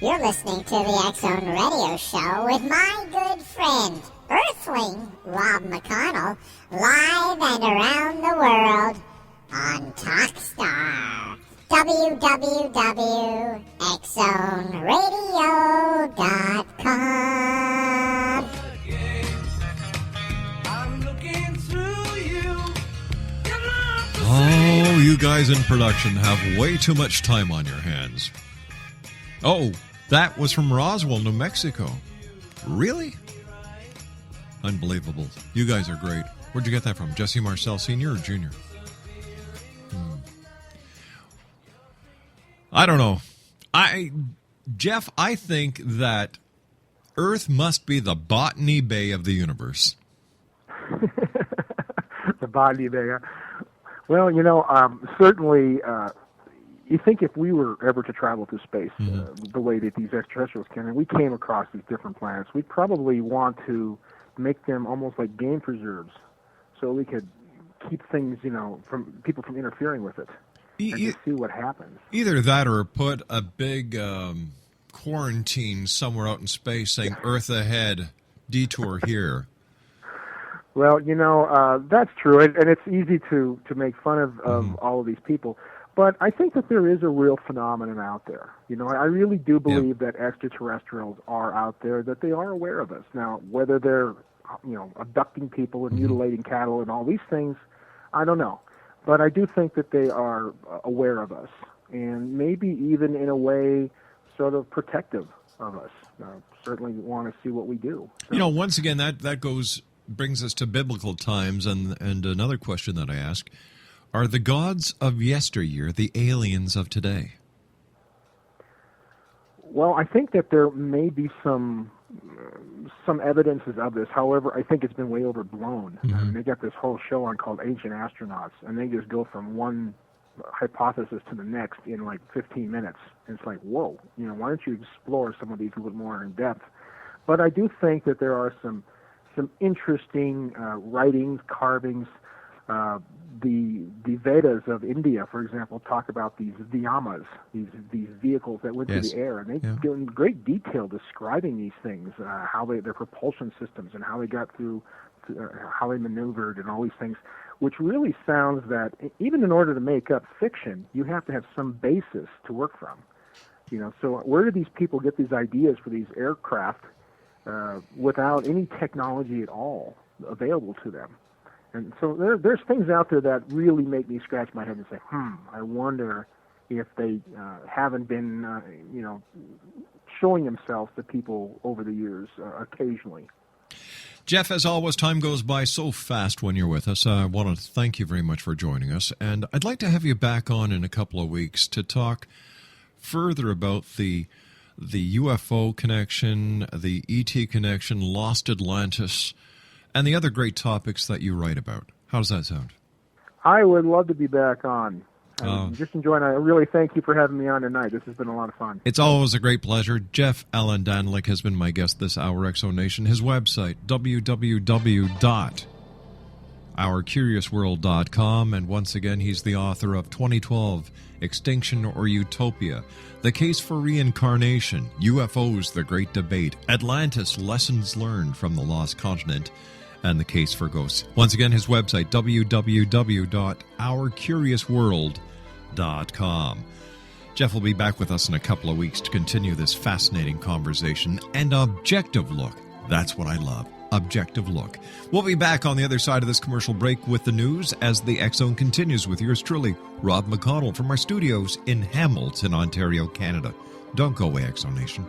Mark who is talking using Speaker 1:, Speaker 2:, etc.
Speaker 1: You're listening to the X-Zone Radio Show with my good friend, Earthling Rob McConnell, live and around the world on Talkstar. www.xzoneradio.com.
Speaker 2: Oh, you guys in production have way too much time on your hands. Oh, that was from Roswell, New Mexico. Really? Unbelievable. You guys are great. Where'd you get that from? Jesse Marcel Sr. or Jr.? I don't know. Jeff, I think that Earth must be the Botany Bay of the universe.
Speaker 3: The Botany Bay. Well, certainly, you think if we were ever to travel through space the way that these extraterrestrials can, and we came across these different planets, we'd probably want to make them almost like game preserves so we could keep things, from people from interfering with it and to see what happens.
Speaker 2: Either that or put a big quarantine somewhere out in space saying Earth ahead, detour here.
Speaker 3: Well, that's true, and it's easy to make fun of all of these people. But I think that there is a real phenomenon out there. I really do believe that extraterrestrials are out there, that they are aware of us. Now, whether they're, abducting people and mutilating cattle and all these things, I don't know. But I do think that they are aware of us, and maybe even in a way sort of protective of us. Certainly want to see what we do. So,
Speaker 2: once again, that brings us to biblical times, and another question that I ask: are the gods of yesteryear the aliens of today?
Speaker 3: Well, I think that there may be some evidences of this. However, I think it's been way overblown. They got this whole show on called Ancient Astronauts, and they just go from one hypothesis to the next in like 15 minutes. And it's like, whoa, why don't you explore some of these a little more in depth? But I do think that there are some interesting writings, carvings. The Vedas of India, for example, talk about these Vyamas, these vehicles that went through the air, and they go in great detail describing these things, how their propulsion systems and how they got through, how they maneuvered and all these things, which really sounds that even in order to make up fiction, you have to have some basis to work from. So where do these people get these ideas for these aircraft without any technology at all available to them? And so there's things out there that really make me scratch my head and say, I wonder if they haven't been, showing themselves to people over the years occasionally.
Speaker 2: Jeff, as always, time goes by so fast when you're with us. I want to thank you very much for joining us. And I'd like to have you back on in a couple of weeks to talk further about the UFO connection, the ET connection, Lost Atlantis, and the other great topics that you write about. How does that sound?
Speaker 3: I would love to be back on. I'm just enjoying it. I really thank you for having me on tonight. This has been a lot of fun.
Speaker 2: It's always a great pleasure. Jeff Allen Danelek has been my guest this hour, Exonation. His website, www.ourcuriousworld.com. And once again, he's the author of 2012, Extinction or Utopia, The Case for Reincarnation, UFOs, The Great Debate, Atlantis, Lessons Learned from the Lost Continent, and The Case for Ghosts. Once again, his website, www.ourcuriousworld.com. Jeff will be back with us in a couple of weeks to continue this fascinating conversation and objective look. That's what I love, objective look. We'll be back on the other side of this commercial break with the news as the X-Zone continues with yours truly, Rob McConnell, from our studios in Hamilton, Ontario, Canada. Don't go away, X-Zone Nation.